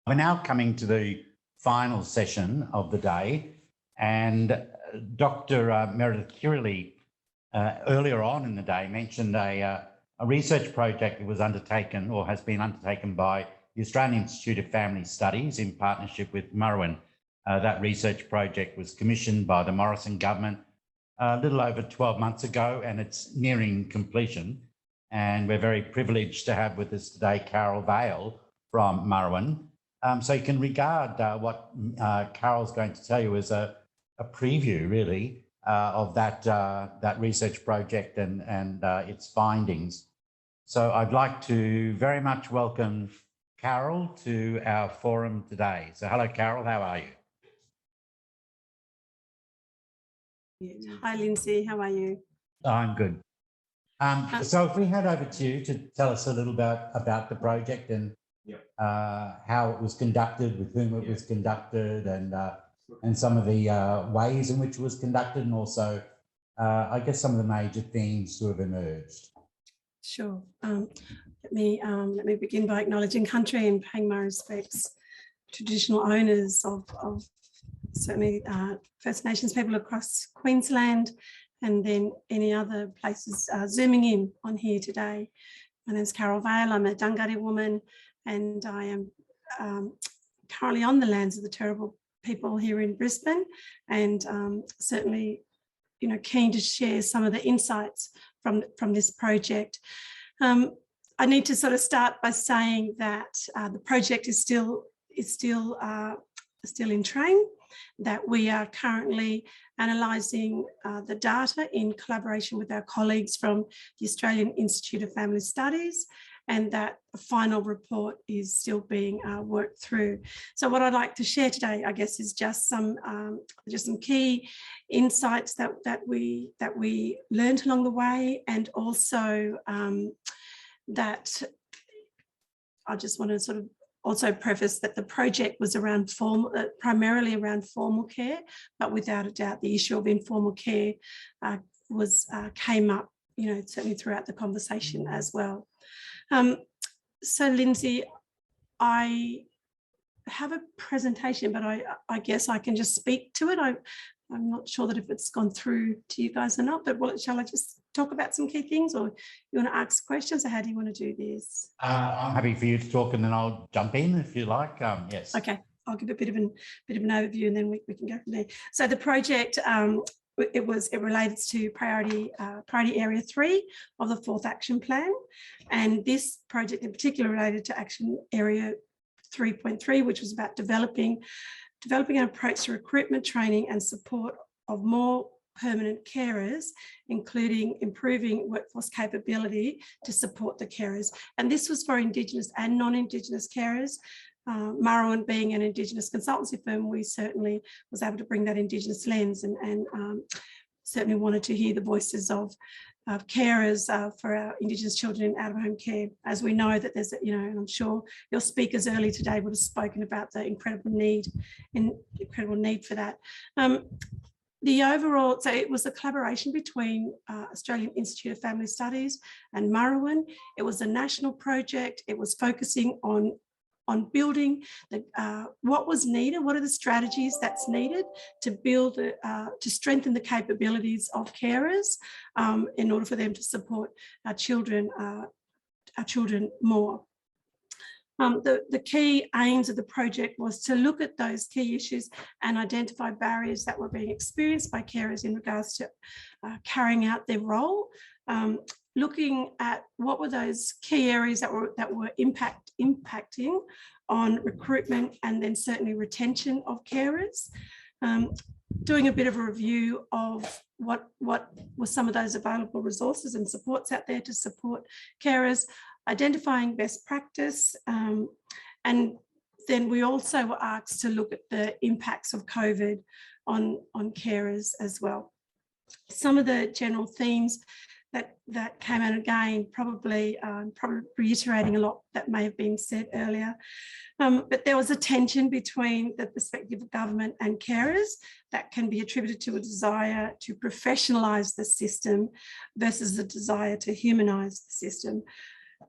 We're now coming to the final session of the day, and Dr. Meredith Curley earlier on in the day mentioned a research project that was undertaken or has been undertaken by the Australian Institute of Family Studies in partnership with Murrawin. That research project was commissioned by the Morrison government a little over 12 months ago, and it's nearing completion. And we're very privileged to have with us today Carol Vale from Murrawin. So you can regard what Carol's going to tell you as a preview, really, of that research project and its findings. So I'd like to very much welcome Carol to our forum today. So hello, Carol, how are you? Hi, Lindsay, how are you? I'm good. So if we head over to you to tell us a little bit about the project and how it was conducted, with whom it was conducted, and some of the ways in which it was conducted, and also, I guess, some of the major themes to have emerged. Sure. Let me begin by acknowledging country and paying my respects to traditional owners of certainly First Nations people across Queensland, and then any other places zooming in on here today. My name is Carol Vale. I'm a Dungari woman, and I am currently on the lands of the Turrbal people here in Brisbane, and certainly, keen to share some of the insights from this project. I need to sort of start by saying that the project is still in train, that we are currently analysing the data in collaboration with our colleagues from the Australian Institute of Family Studies, and that the final report is still being worked through. So what I'd like to share today, I guess, is just some key insights that we learned along the way, and also that I just want to sort of also preface that the project was around primarily around formal care, but without a doubt the issue of informal care came up, certainly throughout the conversation as well. So Lindsay, I have a presentation, but I guess I can just speak to it. I'm not sure that if it's gone through to you guys or not, but shall I just talk about some key things, or you want to ask questions, or how do you want to do this? I'm happy for you to talk, and then I'll jump in if you like. Yes. Okay, I'll give a bit of an overview, and then we can go from there. So the project, it relates to priority area 3 of the 4th action plan, and this project in particular related to action area 3.3, which was about developing an approach to recruitment, training and support of more permanent carers, including improving workforce capability to support the carers. And this was for Indigenous and non-Indigenous carers. Murrawin being an Indigenous consultancy firm, we certainly was able to bring that Indigenous lens, and certainly wanted to hear the voices of carers for our Indigenous children in out-of-home care. As we know that there's, and I'm sure your speakers earlier today would have spoken about the incredible need for that. The overall, so it was a collaboration between Australian Institute of Family Studies and Murrawin. It was a national project. It was focusing on building what was needed, what are the strategies that's needed to build, to strengthen the capabilities of carers in order for them to support our children more. The key aims of the project was to look at those key issues and identify barriers that were being experienced by carers in regards to carrying out their role, looking at what were those key areas that were impacting on recruitment and then certainly retention of carers, doing a bit of a review of what were some of those available resources and supports out there to support carers, identifying best practice, and then we also were asked to look at the impacts of COVID on carers as well. Some of the general themes that came out again, probably reiterating a lot that may have been said earlier, but there was a tension between the perspective of government and carers that can be attributed to a desire to professionalise the system versus a desire to humanise the system.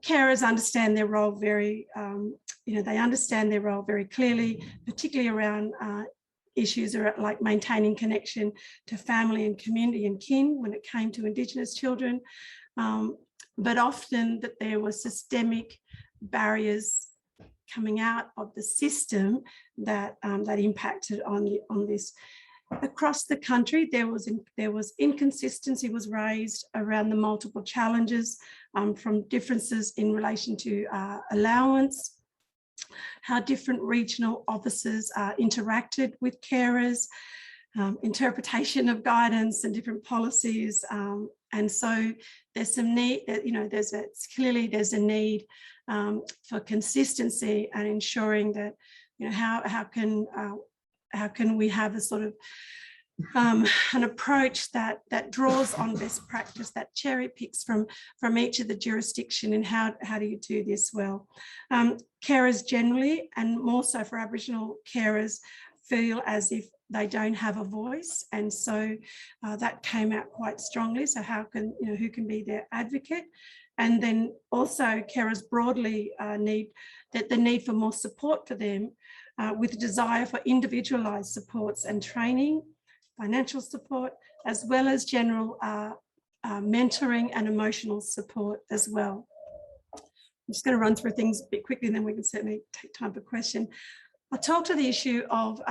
carers understand their role very, they understand their role very clearly, particularly around issues like maintaining connection to family and community and kin when it came to Indigenous children, but often that there were systemic barriers coming out of the system that impacted on this. Across the country, there was inconsistency was raised around the multiple challenges from differences in relation to allowance, how different regional officers interacted with carers, interpretation of guidance and different policies. And so there's some need, there's a need for consistency and ensuring that, how can we have a sort of an approach that draws on best practice, that cherry picks from each of the jurisdiction, and how do you do this well? Carers generally, and more so for Aboriginal carers, feel as if they don't have a voice, and so that came out quite strongly. So how can, who can be their advocate? And then also carers broadly the need for more support for them, with a desire for individualised supports and training, financial support, as well as general mentoring and emotional support as well. I'm just going to run through things a bit quickly, and then we can certainly take time for question. I'll talk to the issue of,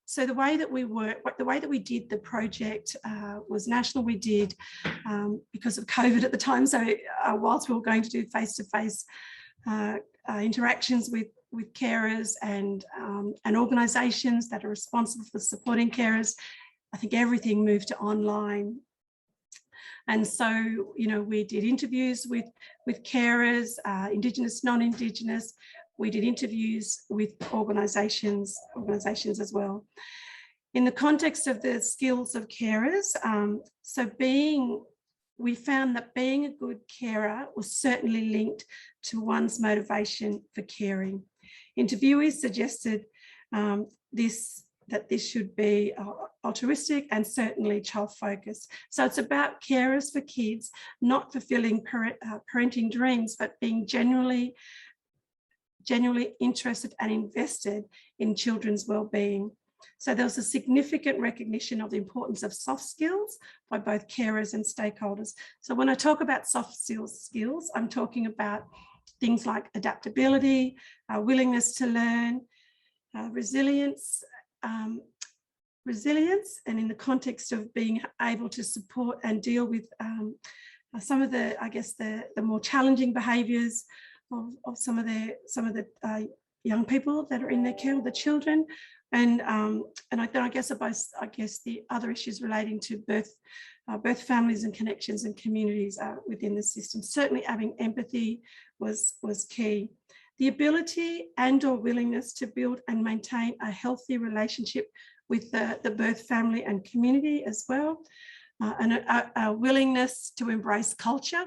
so the way that we work, the way that we did the project was national. We did, because of COVID at the time, so whilst we were going to do face-to-face interactions with carers and organisations that are responsible for supporting carers, I think everything moved to online. And so, we did interviews with carers, Indigenous, non-Indigenous. We did interviews with organisations as well. In the context of the skills of carers, we found that being a good carer was certainly linked to one's motivation for caring. Interviewees suggested that this should be altruistic and certainly child-focused. So it's about carers for kids, not fulfilling parenting dreams, but being genuinely interested and invested in children's well-being. So there was a significant recognition of the importance of soft skills by both carers and stakeholders. So when I talk about soft skills, I'm talking about things like adaptability, willingness to learn, resilience, and in the context of being able to support and deal with some of the, I guess, the more challenging behaviours of some of the young people that are in their care, the children, and I guess the other issues relating to birth families and connections and communities within the system. Certainly having empathy was key. The ability and/or willingness to build and maintain a healthy relationship with the birth family and community as well, and a willingness to embrace culture.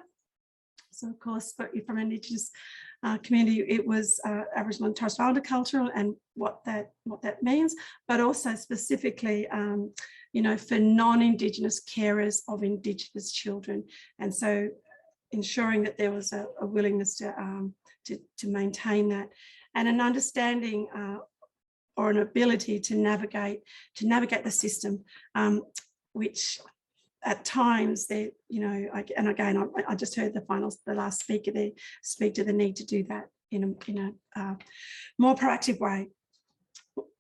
So of course, from an Indigenous community, it was Aboriginal and Torres Strait Islander cultural and what that means, but also specifically, for non-Indigenous carers of Indigenous children, and so ensuring that there was a willingness to maintain that, and an understanding or an ability to navigate the system, which at times they, and again, I just heard the last speaker there speak to the need to do that in a more proactive way.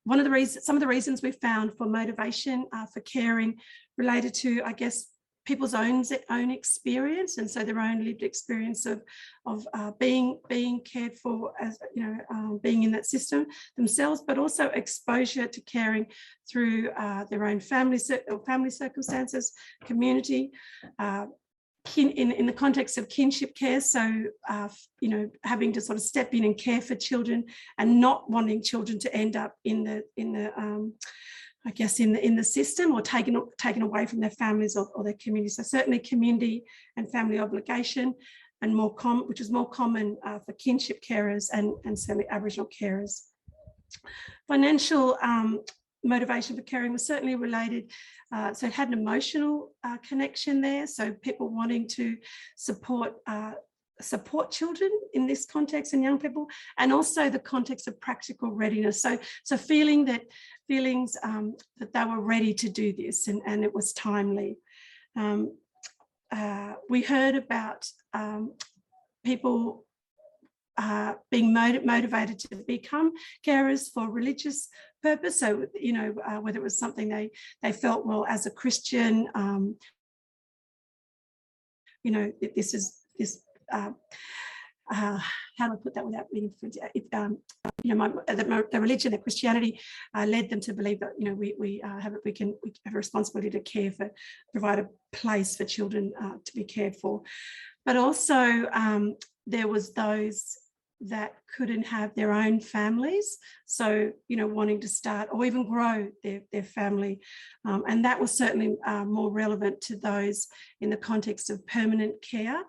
Some of the reasons we found for motivation for caring related to, I guess, people's own experience, and so their own lived experience of being cared for, as being in that system themselves, but also exposure to caring through their own family circumstances, community, in the context of kinship care. So having to sort of step in and care for children, and not wanting children to end up in the system, or taken away from their families or their communities. So certainly community and family obligation, and which is more common for kinship carers and certainly Aboriginal carers. Financial motivation for caring was certainly related, so it had an emotional connection there. So people wanting to support support children in this context and young people, and also the context of practical readiness. So feelings that they were ready to do this, and it was timely. We heard about people being motivated to become carers for religious purpose. So, you know, whether it was something they felt, well, as a Christian, you know, how do I put that without being, you know, the religion, their Christianity led them to believe that, you know, we have a responsibility to care for, provide a place for children to be cared for. But also there was those that couldn't have their own families, so, you know, wanting to start or even grow their family, and that was certainly more relevant to those in the context of permanent care,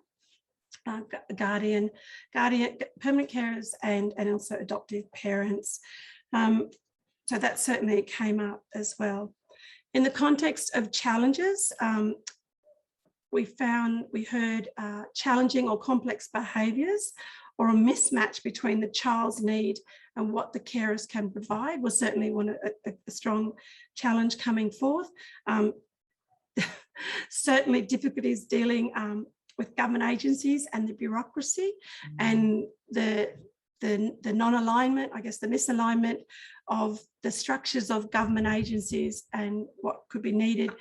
permanent carers, and also adoptive parents. So that certainly came up as well. In the context of challenges, we heard challenging or complex behaviours, or a mismatch between the child's need and what the carers can provide was certainly a strong challenge coming forth. Certainly difficulties dealing with government agencies and the bureaucracy, and the non-alignment, I guess the misalignment of the structures of government agencies and what could be needed,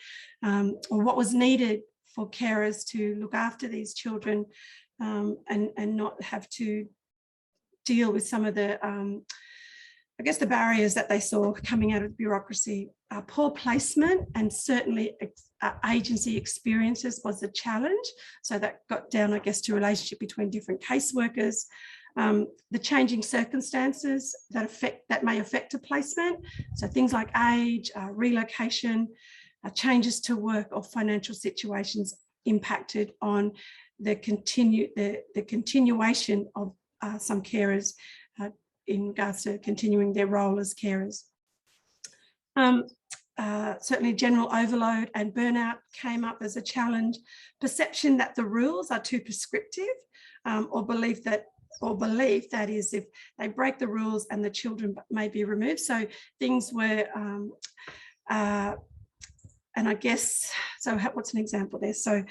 or what was needed for carers to look after these children, and not have to deal with some of the, I guess, the barriers that they saw coming out of bureaucracy. Poor placement and certainly agency experiences was a challenge. So that got down, I guess, to relationship between different caseworkers, the changing circumstances that may affect a placement. So things like age, relocation, changes to work or financial situations impacted on the continuation of some carers in regards to continuing their role as carers. Certainly general overload and burnout came up as a challenge. Perception that the rules are too prescriptive, or belief that is, if they break the rules and the children may be removed. So things were, and I guess, so what's an example there? So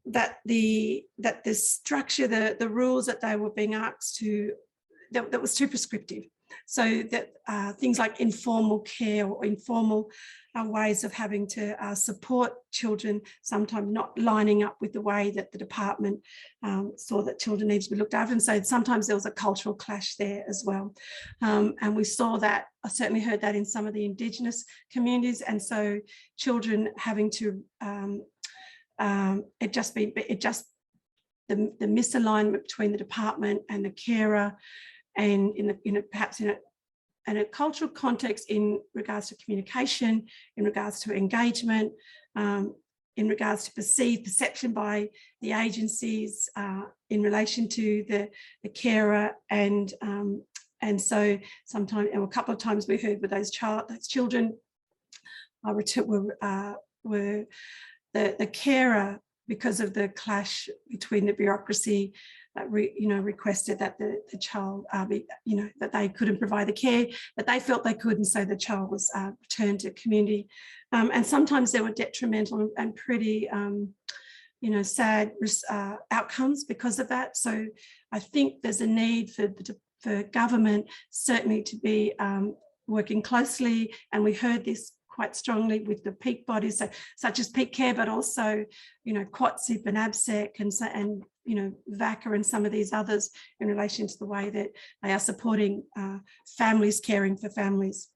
that the structure, the rules that they were being asked to, that was too prescriptive. So that things like informal care or informal ways of having to support children, sometimes not lining up with the way that the department saw that children need to be looked after. And so sometimes there was a cultural clash there as well. And we saw that, I certainly heard that in some of the Indigenous communities. And so children having to, the misalignment between the department and the carer, and perhaps in a cultural context in regards to communication, in regards to engagement, in regards to perception by the agencies in relation to the carer, and so sometimes, and a couple of times we heard with those children were the carer, because of the clash between the bureaucracy, requested that the child that they couldn't provide the care that they felt they could, and so the child was returned to community. And sometimes there were detrimental and pretty sad outcomes because of that. So I think there's a need for government certainly to be working closely, and we heard this quite strongly with the peak bodies, such as Peak Care, but also, QuatSIP and ABSEC and VACA and some of these others in relation to the way that they are supporting families, caring for families.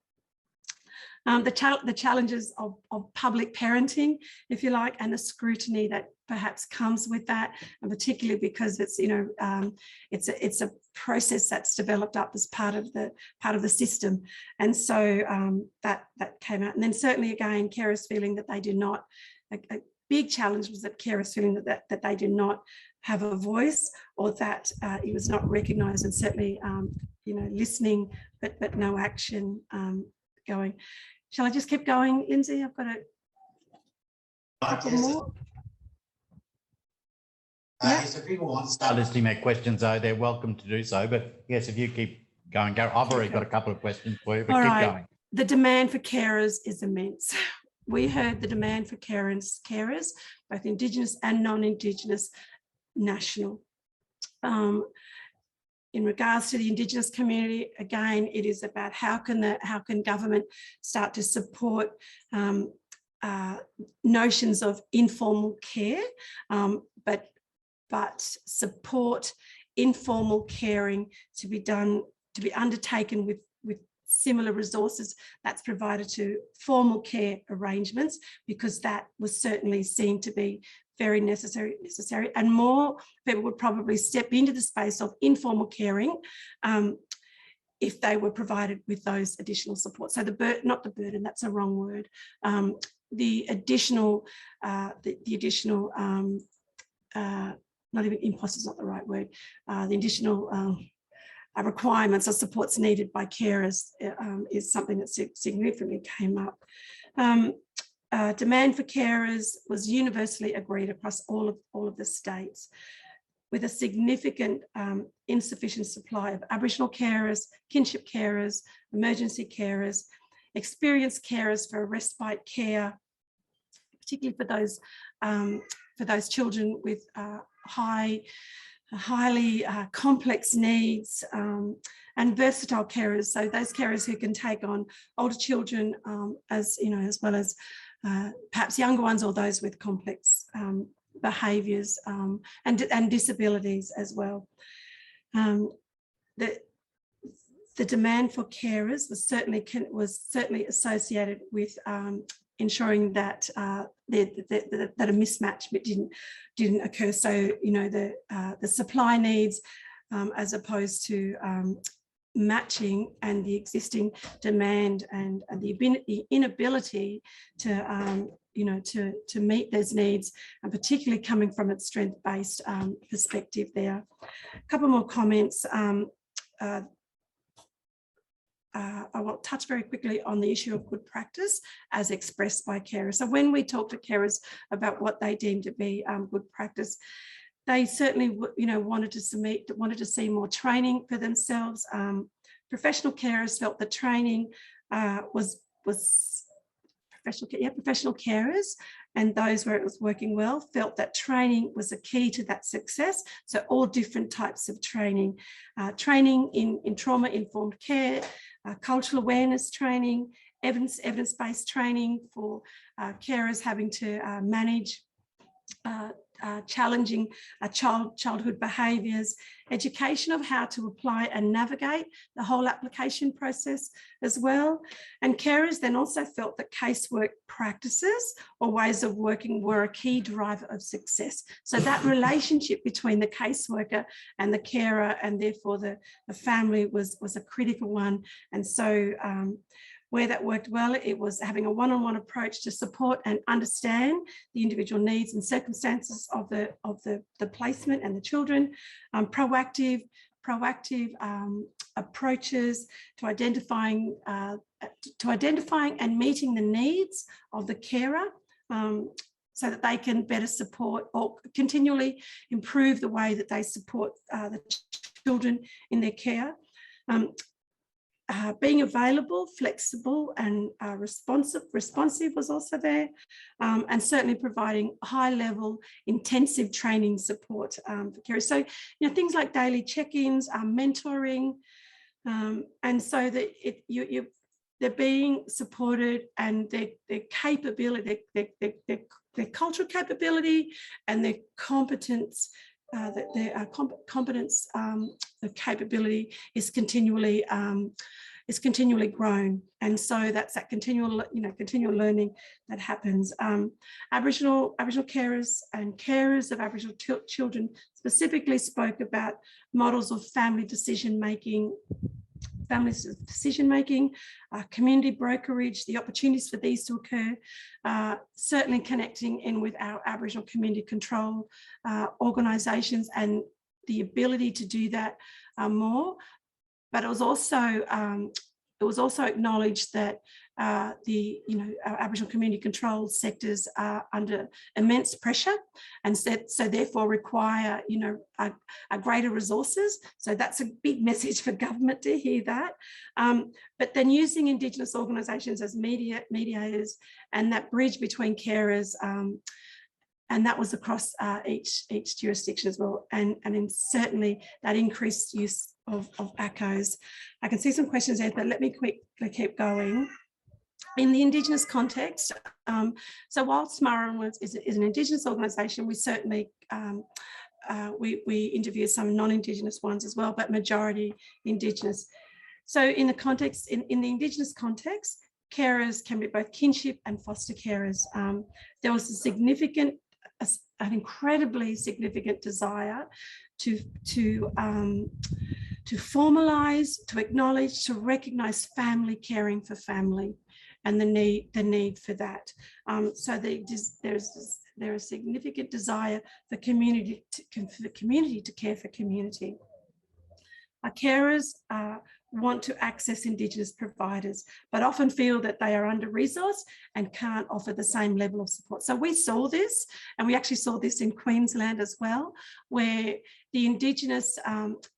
The challenges of public parenting, if you like, and the scrutiny that perhaps comes with that, and particularly because it's it's a process that's developed up as part of the system, and so that came out. And then certainly again, carers feeling that they did not. A big challenge was that carers feeling that they did not have a voice, or that it was not recognised, and certainly listening but no action going. Shall I just keep going, Lindsay? I've got a couple more. Yes, if people want to start listing their questions, though, they're welcome to do so. But yes, if you keep going, I've already got a couple of questions for you, but All keep right. going. The demand for carers is immense. We heard the demand for carers, both Indigenous and non-Indigenous, national. In regards to the Indigenous community, again, it is about how can government start to support notions of informal care, but support informal caring to be undertaken with similar resources that's provided to formal care arrangements, because that was certainly seen to be very necessary, and more people would probably step into the space of informal caring if they were provided with those additional support. So not the burden, that's a wrong word. The additional, not even impost is not the right word. The additional requirements or supports needed by carers is something that significantly came up. Demand for carers was universally agreed across all of the states, with a significant insufficient supply of Aboriginal carers, kinship carers, emergency carers, experienced carers for respite care, particularly for those children with highly complex needs, and versatile carers. So those carers who can take on older children, as well as perhaps younger ones, or those with complex behaviours and disabilities as well. The demand for carers was certainly associated with ensuring that that a mismatch didn't occur. So the supply needs as opposed to matching, and the existing demand and the inability to to meet those needs, and particularly coming from its strength-based perspective there. A couple more comments. I will touch very quickly on the issue of good practice as expressed by carers. So when we talk to carers about what they deem to be good practice, they certainly wanted to see more training for themselves. Professional carers felt that training was professional carers, and those where it was working well felt that training was a key to that success. So all different types of training, training in trauma-informed care, cultural awareness training, evidence-based training for carers having to manage challenging childhood behaviours, education of how to apply and navigate the whole application process as well. And carers then also felt that casework practices or ways of working were a key driver of success. So that relationship between the caseworker and the carer, and therefore the family, was a critical one. And so where that worked well, it was having a one-on-one approach to support and understand the individual needs and circumstances of the placement and the children, proactive approaches to identifying and meeting the needs of the carer, so that they can better support or continually improve the way that they support the children in their care. Being available, flexible, and responsive was also there, and certainly providing high-level, intensive training support for carers. So, things like daily check-ins, mentoring, and so that they're being supported, and their capability, their cultural capability, and their competence. The capability is continually grown, and so that's that continual learning that happens. Aboriginal carers and carers of Aboriginal children specifically spoke about models of family decision making, community brokerage, the opportunities for these to occur, certainly connecting in with our Aboriginal community control organisations, and the ability to do that more. But it was also it was also acknowledged that our Aboriginal community controlled sectors are under immense pressure, and so therefore require, a greater resources. So that's a big message for government to hear that. But then using Indigenous organisations as mediators and that bridge between carers, and that was across each jurisdiction as well, and certainly that increased use of ACOs. I can see some questions there, but let me quickly keep going. In the Indigenous context, so whilst Murrawin is an Indigenous organisation, we certainly we interviewed some non-Indigenous ones as well, but majority Indigenous. So in the context, in the Indigenous context, carers can be both kinship and foster carers. There was an incredibly significant desire to formalise, to acknowledge, to recognise family caring for family, and the need for that. So there is significant desire for community to care for community. Our carers want to access Indigenous providers, but often feel that they are under-resourced and can't offer the same level of support. So we saw this, and we actually saw this in Queensland as well, where the Indigenous,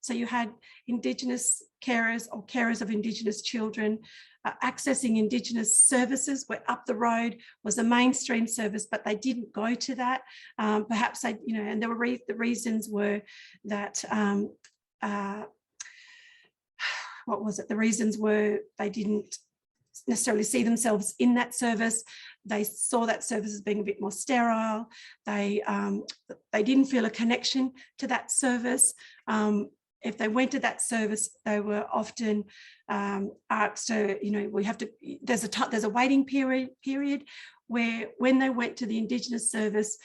so you had Indigenous carers or carers of Indigenous children accessing Indigenous services, where up the road was a mainstream service, but they didn't go to that. Perhaps they, and there were the reasons were that, what was it? The reasons were they didn't necessarily see themselves in that service. They saw that service as being a bit more sterile. They didn't feel a connection to that service. If they went to that service, they were often asked to, we have to. There's a waiting period where when they went to the Indigenous service.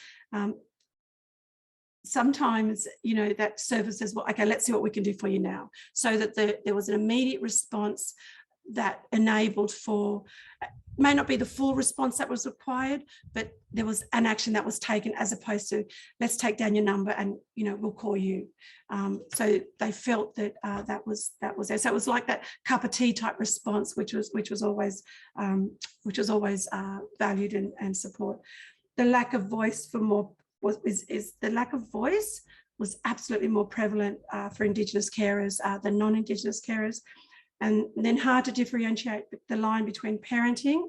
Sometimes, that service says, well, okay, let's see what we can do for you now. So that there was an immediate response that enabled for, may not be the full response that was required, but there was an action that was taken, as opposed to, let's take down your number and, we'll call you. So they felt that that was there. So it was like that cup of tea type response, which was always valued and support. The lack of voice for more the lack of voice was absolutely more prevalent for Indigenous carers than non-Indigenous carers, and then hard to differentiate the line between parenting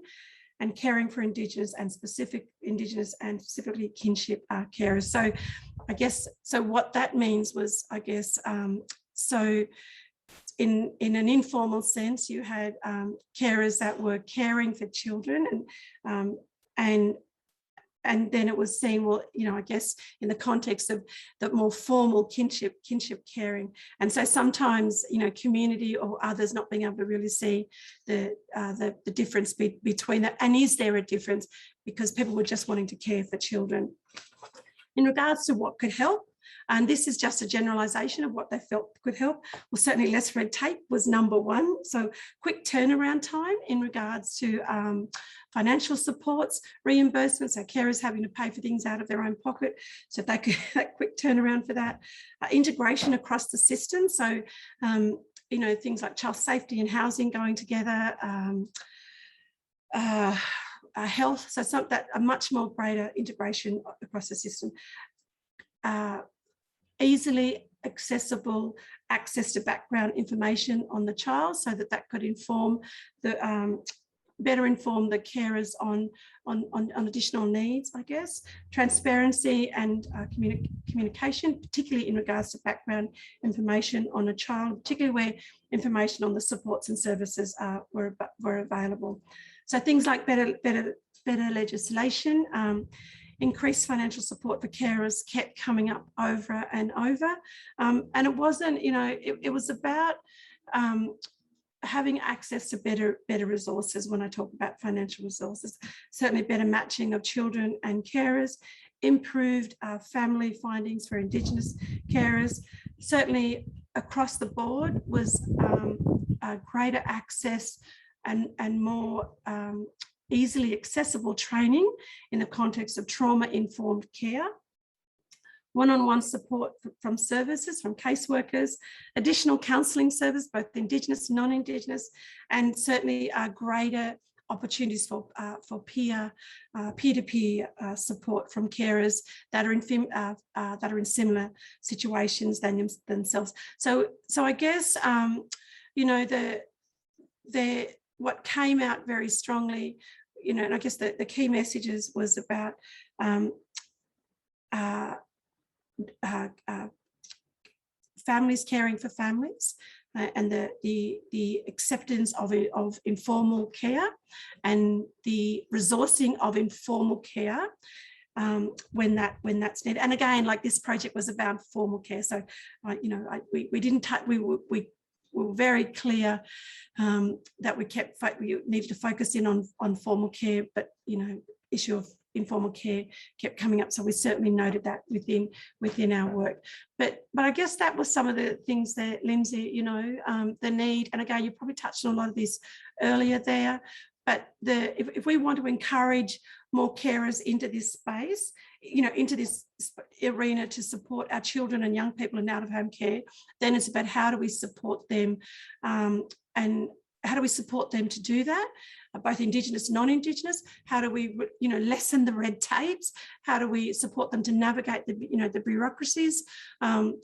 and caring for Indigenous and specifically kinship carers. So I guess, so what that means was, I guess, so in an informal sense, you had carers that were caring for children, and then it was seen, well, I guess in the context of the more formal kinship caring. And so sometimes, community or others not being able to really see the difference between that. And is there a difference? Because people were just wanting to care for children. In regards to what could help, and this is just a generalisation of what they felt could help. Well, certainly less red tape was number one. So quick turnaround time in regards to financial supports, reimbursements, so carers having to pay for things out of their own pocket. So they could that quick turnaround for that. Integration across the system. So, things like child safety and housing going together. Health, so that a much more greater integration across the system. Easily accessible access to background information on the child, so that could inform better inform the carers on additional needs, I guess. Transparency and communication, particularly in regards to background information on a child, particularly where information on the supports and services were available. So things like better legislation, increased financial support for carers kept coming up over and over. And it wasn't, it was about having access to better resources. When I talk about financial resources, certainly better matching of children and carers, improved family findings for Indigenous carers, certainly across the board was greater access and more easily accessible training in the context of trauma-informed care, one-on-one support from services, from caseworkers, additional counselling service, both Indigenous and non-Indigenous, and certainly greater opportunities for peer-to-peer support from carers that are in similar situations than themselves. So I guess you know, what came out very strongly, you know, and I guess the key messages was about families caring for families, and the acceptance of informal care and the resourcing of informal care when that's needed. And again, like this project was about formal care, so you know, we didn't touch. We were very clear that we needed to focus in on formal care, but you know, issue of informal care kept coming up, so we certainly noted that within our work. But I guess that was some of the things that, Lindsay, you know, the need, and again, you probably touched on a lot of this earlier there, but if we want to encourage more carers into this space, you know, into this arena to support our children and young people in out-of-home care, then it's about how do we support them, and how do we support them to do that, both Indigenous, non-Indigenous? How do we, you know, lessen the red tapes? How do we support them to navigate the, you know, the bureaucracies? And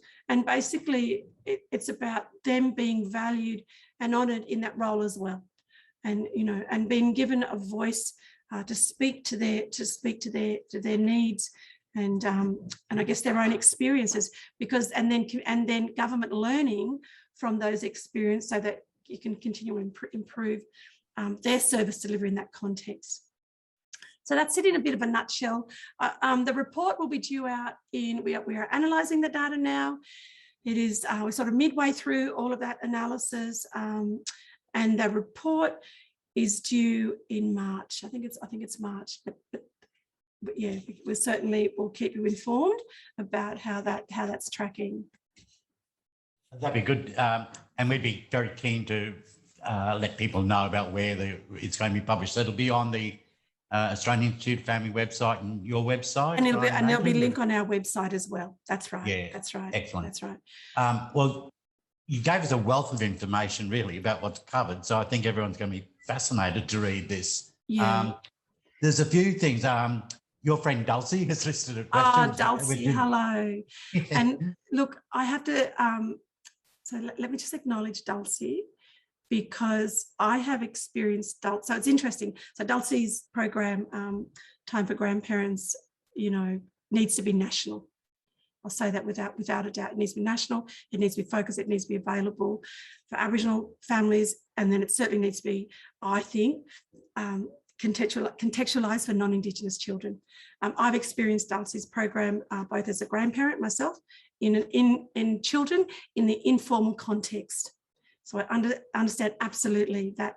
basically, it's about them being valued and honoured in that role as well, and you know, and being given a voice to speak to their needs, and I guess their own experiences, because and then government learning from those experiences so that you can continue to improve their service delivery in that context. So that's it in a bit of a nutshell. The report will be due out we are analysing the data now. It is, we're sort of midway through all of that analysis, and the report is due in March. I think it's March, but yeah, we'll keep you informed about how that's tracking. That'd be good, and we'd be very keen to let people know about where it's going to be published. So it'll be on the Australian Institute of Family website and your website, and there'll be a link on our website as well. That's right. Yeah, that's right. Excellent. That's right. Well, you gave us a wealth of information really about what's covered, so I think everyone's going to be fascinated to read this. Yeah. There's a few things. Your friend Dulcie has listed a question. Oh, Dulcie, hello. And look, I have to, so let me just acknowledge Dulcie, because I have experienced Dulcie. So it's interesting. So Dulcie's program, Time for Grandparents, you know, needs to be national. I'll say that without a doubt. It needs to be national. It needs to be focused. It needs to be available for Aboriginal families. And then it certainly needs to be, I think, contextualised for non-Indigenous children. I've experienced Dulcie's program both as a grandparent myself, in children in the informal context. So I understand absolutely that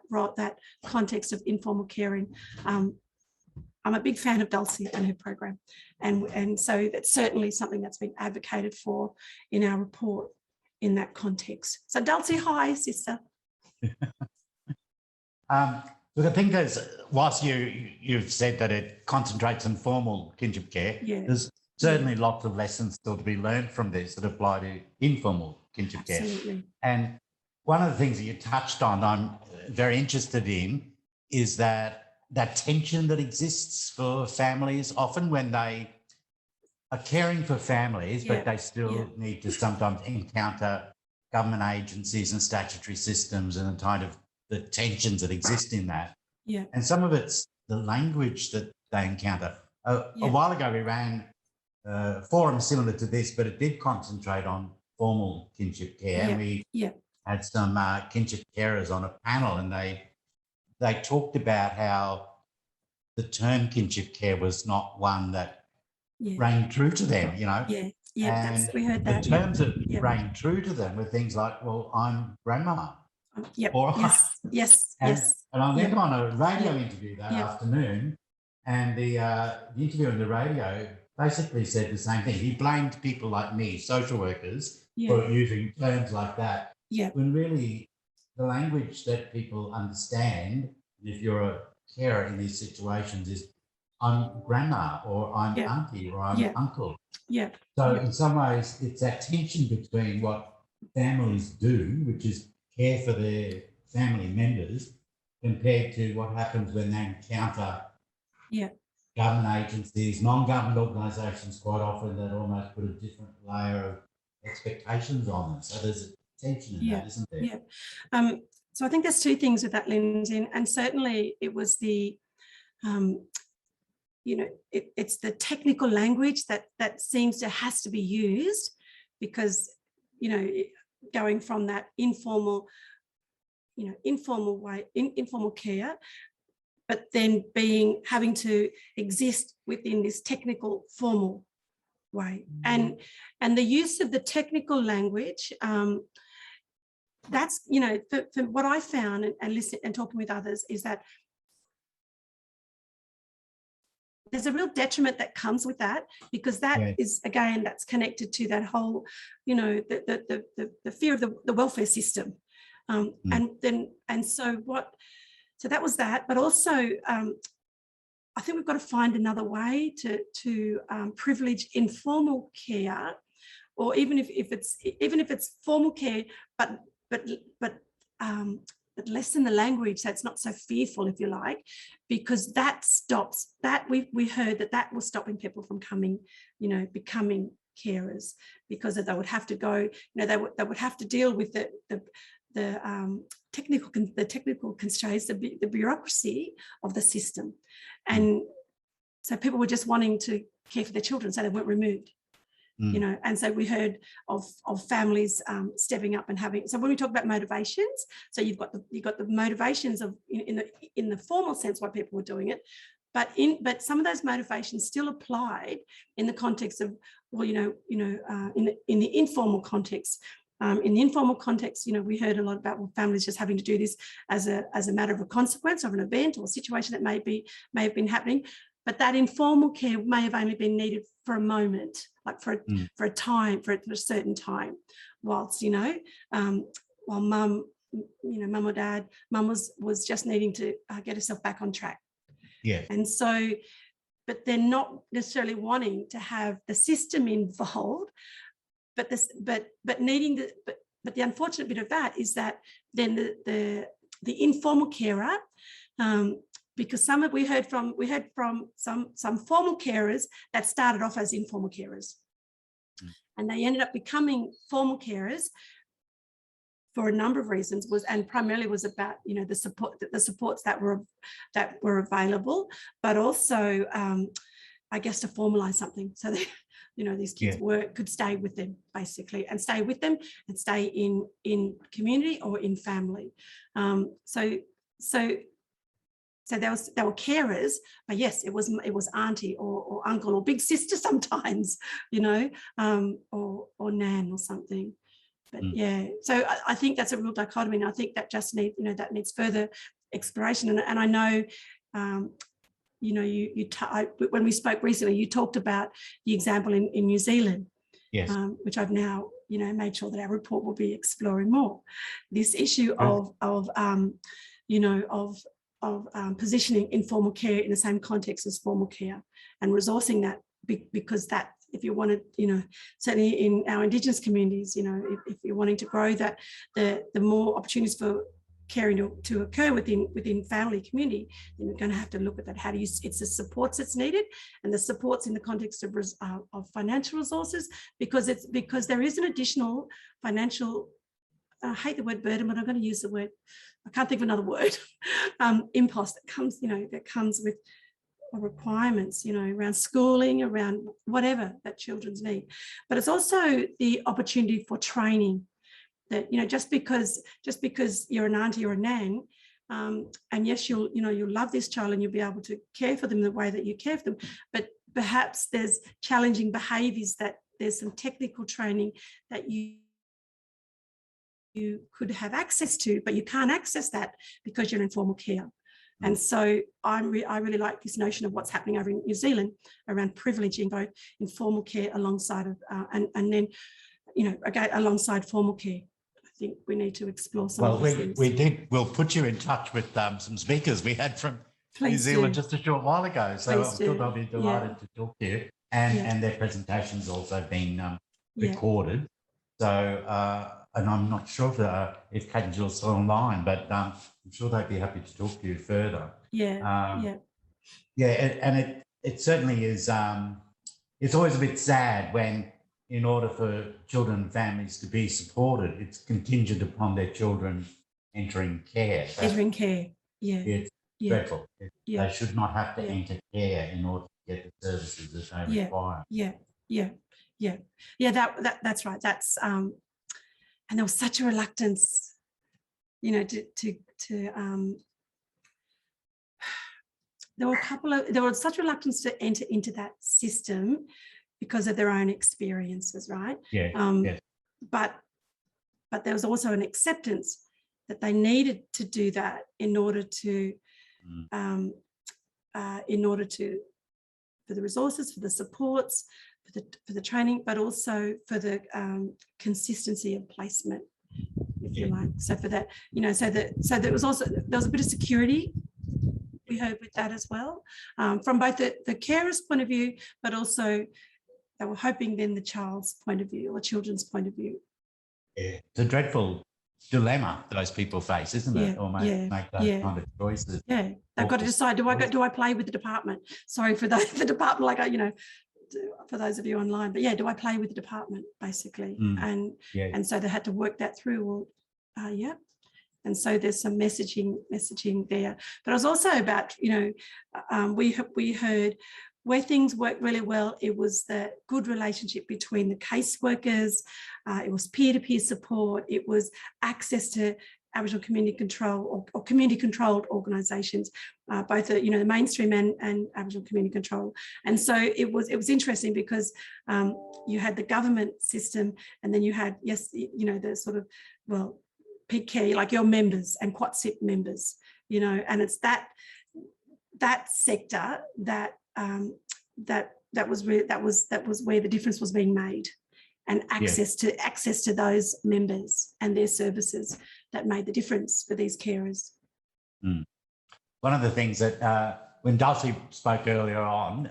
context of informal caring. I'm a big fan of Dulcie and her program, and so that's certainly something that's been advocated for in our report in that context. So Dulcie, hi, sister. Look, I think whilst you've said that it concentrates on formal kinship care, there's certainly lots of lessons still to be learned from this that apply to informal kinship care. And one of the things that you touched on, I'm very interested in, is that tension that exists for families often when they are caring for families, but they still need to sometimes encounter government agencies and statutory systems and the tensions that exist in that. And some of it's the language that they encounter. A while ago, we ran a forum similar to this, but it did concentrate on formal kinship care. And we had some kinship carers on a panel, and they talked about how the term kinship care was not one that rang true to them, you know. And we heard that. The terms that rang true to them were things like, well, I'm grandma. Yes. And I met them on a radio interview that afternoon, and the interviewer on the radio basically said the same thing. He blamed people like me, social workers, for using terms like that. When really the language that people understand, if you're a carer in these situations, is I'm grandma or I'm Yeah. auntie or I'm Yeah. uncle. Yeah. So Yeah. in some ways, it's that tension between what families do, which is care for their family members, compared to what happens when they encounter Yeah. government agencies, non-government organisations quite often that almost put a different layer of expectations on them. So there's a tension in that, isn't there? Yeah. So I think there's two things with that, Lindsay, and certainly it was the, it's the technical language that seems to has to be used, because, going from that informal care, but then having to exist within this technical formal way. And the use of the technical language, that's, for what I found and listening and talking with others, is that there's a real detriment that comes with that, because that is, again, that's connected to that whole, the fear of the welfare system. So that was that, but also I think we've got to find another way to privilege informal care, or even if it's formal care, but lessen the language, so it's not so fearful, if you like, because that stops that. We heard that was stopping people from becoming carers, because they would have to go, they would have to deal with the technical constraints, the bureaucracy of the system. And so people were just wanting to care for their children, so they weren't removed. And so we heard of families stepping up and having. So when we talk about motivations, so you've got the motivations of in the formal sense why people were doing it, but some of those motivations still applied in the context of, well, in the informal context. In the informal context, we heard a lot about, well, families just having to do this as a matter of a consequence of an event or situation that may have been happening. But that informal care may have only been needed for a moment, like for a time, for a certain time, whilst, while mum or dad, mum was just needing to get herself back on track. Yeah. And so, but they're not necessarily wanting to have the system involved, but the unfortunate bit of that is that then the informal carer, because we heard from some formal carers that started off as informal carers, and they ended up becoming formal carers for a number of reasons, and primarily was about the supports that were available, but also I guess to formalize something so that these kids could stay with them, basically, and stay in community or in family. So they were carers, but yes, it was auntie or uncle or big sister sometimes, or nan or something. But so I think that's a real dichotomy, and I think that just needs further exploration. And I know, when we spoke recently, you talked about the example in New Zealand, which I've now made sure that our report will be exploring more. This issue of positioning informal care in the same context as formal care, and resourcing that, because that, if you wanted, certainly in our Indigenous communities, if you're wanting to grow that, the more opportunities for caring to occur within family community, then we're going to have to look at that. How do you? It's the supports that's needed, and the supports in the context of financial resources, because there is an additional financial. I hate the word burden, but I'm going to use the word. I can't think of another word. Impost that comes with requirements, around schooling, around whatever that children's need. But it's also the opportunity for training. That just because you're an auntie or a nan, and yes, you'll love this child and you'll be able to care for them the way that you care for them, but perhaps there's challenging behaviours, that there's some technical training that you could have access to, but you can't access that because you're in informal care. And so I really like this notion of what's happening over in New Zealand around privileging both informal care alongside of and then again alongside formal care. I think we need to explore some of these things. We'll put you in touch with some speakers we had from New Please Zealand do. just a short while ago. So Please I'm sure do. they'll be delighted to talk to you. And their presentation's also been recorded. So, and I'm not sure if Kate and Jill are still online, but I'm sure they'd be happy to talk to you further. Yeah. And it certainly is, it's always a bit sad when, in order for children and families to be supported, it's contingent upon their children entering care. Entering care. It's dreadful. They should not have to enter care in order to get the services that they require. That's right. That's and there was such a reluctance, you know, there was such reluctance to enter into that system because of their own experiences, right? But there was also an acceptance that they needed to do that in order to for the resources, for the supports, for the training, but also for the consistency of placement, if you like. So for that, you know, so there was a bit of security, we heard, with that as well, from both the carer's point of view, but also they were hoping then the child's point of view or children's point of view. It's a dreadful dilemma those people face, isn't it? Or make those kind of choices. They've got to decide, do I play with the department? Sorry for the department, like, you know, for those of you online, but do I play with the department, basically? And so they had to work that through. And so there's some messaging there. But it was also about, you know, we heard where things worked really well, it was the good relationship between the caseworkers, it was peer-to-peer support, it was access to Aboriginal community control or community-controlled organisations, both the, you know, the mainstream and Aboriginal community control. And so it was interesting because you had the government system, and then you had, you know, the sort of, well, peak care, like your members and QuatSIP members, you know, and it's that sector that was where the difference was being made, and access to those members and their services that made the difference for these carers. One of the things that when Dulcie spoke earlier on,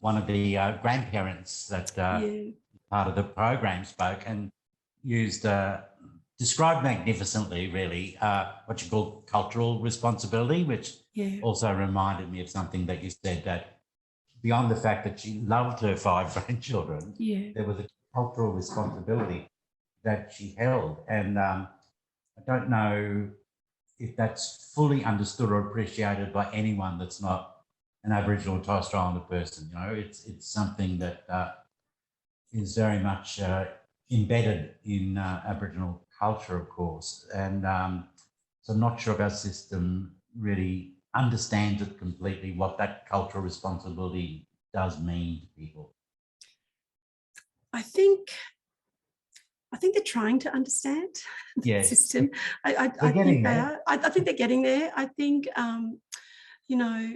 one of the grandparents that part of the program spoke and used described magnificently, really, what you call cultural responsibility, which also reminded me of something that you said, that beyond the fact that she loved her 5 grandchildren, there was a cultural responsibility that she held. And I don't know if that's fully understood or appreciated by anyone that's not an Aboriginal or Torres Strait Islander person. You know, it's something that is very much embedded in Aboriginal culture, of course. And so I'm not sure if our system really understands it completely, what that cultural responsibility does mean to people. I think they're trying to understand the system. I think they are. I think they're getting there. I think, you know,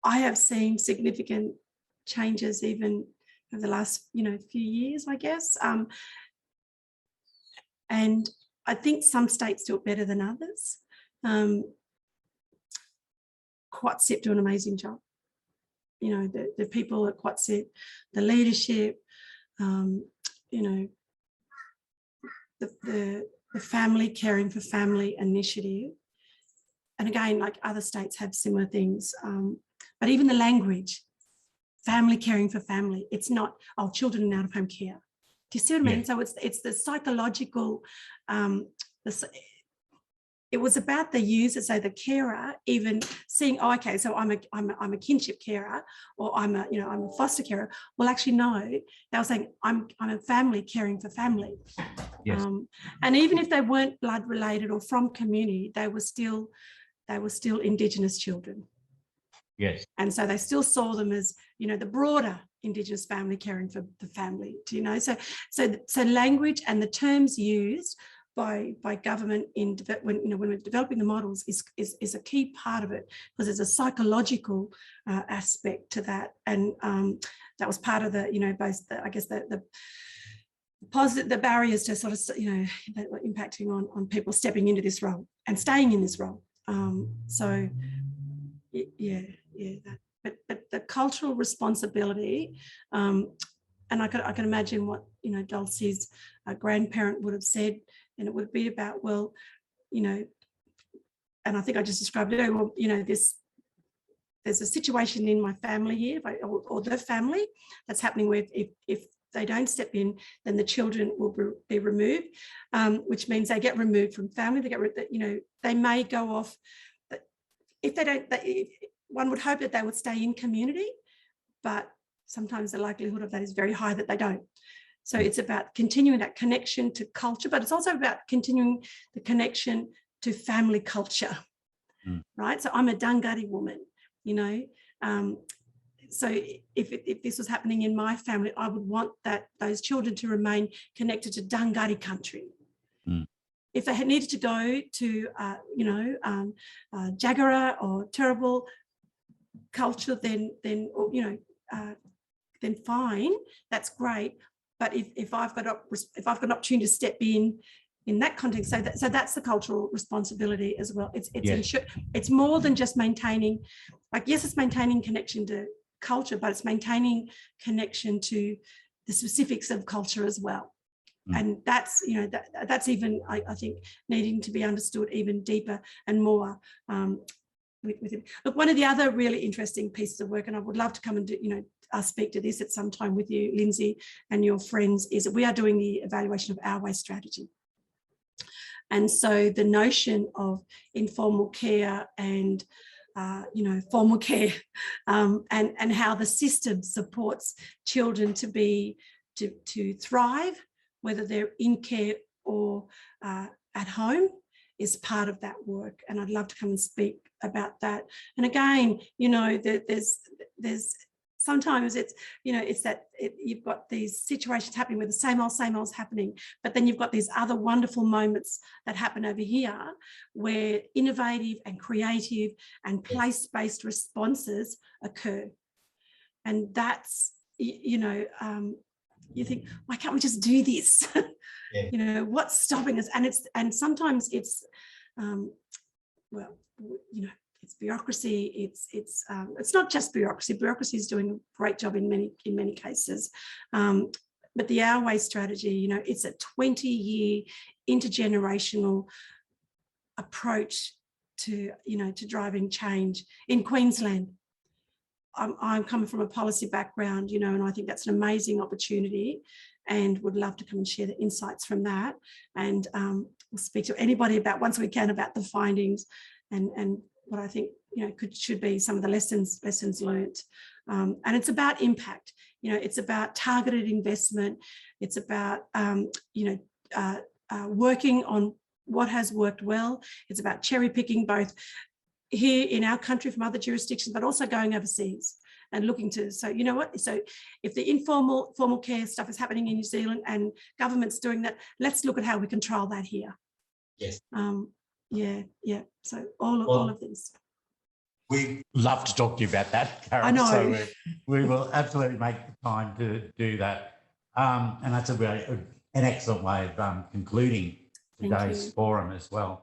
I have seen significant changes even over the last, you know, few years, I guess. And I think some states do it better than others. QuatSIP do an amazing job. You know, the people at QuatSIP, the leadership, you know, the family caring for family initiative. And again, like other states have similar things, but even the language, family caring for family, it's not, oh, children in out-of-home care. Do you see what I mean? So it's the psychological, it was about the user, so the carer even seeing, oh, okay, so I'm a kinship carer, or I'm a foster carer. Well, actually, no, they were saying I'm a family caring for family. And even if they weren't blood related or from community, they were still Indigenous children. And so they still saw them as, you know, the broader Indigenous family caring for the family. Do you know? So language and the terms used by government when we're developing the models is a key part of it, because there's a psychological aspect to that, and that was part of the, you know, both the positive, the barriers to sort of, you know, that were impacting on people stepping into this role and staying in this role. So Yeah, but the cultural responsibility, and I can imagine what, you know, Dulcie's grandparent would have said, and it would be about, well, you know, and I think I just described it, well, you know, there's a situation in my family here, or the family, that's happening where if they don't step in, then the children will be removed, which means they get removed from family. They get, you know, they may go off. If they don't, one would hope that they would stay in community, but sometimes the likelihood of that is very high that they don't. So it's about continuing that connection to culture, but it's also about continuing the connection to family culture, right? So I'm a Dungari woman, you know. So if this was happening in my family, I would want those children to remain connected to Dungari country. If they had needed to go to, you know, Jagera or Turrbal culture, then you know, then fine, that's great. But if I've got an opportunity to step in that context, so that's the cultural responsibility as well. It's more than just maintaining, like, yes, it's maintaining connection to culture, but it's maintaining connection to the specifics of culture as well. And that's, you know, that's even, I think, needing to be understood even deeper and more with him. Look, one of the other really interesting pieces of work, and I would love to come and do, you know, speak to this at some time with you, Lindsay, and your friends, is that we are doing the evaluation of our way strategy. And so the notion of informal care and you know, formal care, and how the system supports children to thrive, whether they're in care or at home, is part of that work. And I'd love to come and speak about that. And again, you know, there's sometimes it's, you know, it's that you've got these situations happening where the same old's happening, but then you've got these other wonderful moments that happen over here where innovative and creative and place-based responses occur. And that's, you know, you think, why can't we just do this? You know, what's stopping us? And sometimes it's, well, you know, it's bureaucracy. It's not just bureaucracy. Bureaucracy is doing a great job in many cases. But the Our Way strategy, you know, it's a 20-year intergenerational approach to, you know, to driving change in Queensland. I'm coming from a policy background, you know, and I think that's an amazing opportunity, and would love to come and share the insights from that. And we'll speak to anybody about, once we can, about the findings and what I think, you know, should be some of the lessons learned. And it's about impact. You know, it's about targeted investment. It's about, you know, working on what has worked well. It's about cherry picking, both here in our country from other jurisdictions, but also going overseas and looking to, so you know what, so if the formal care stuff is happening in New Zealand and government's doing that, let's look at how we control that here. Yes. Yeah. So all of these. We'd love to talk to you about that, Karen. I know. So we will absolutely make the time to do that. And that's an excellent way of concluding today's forum as well.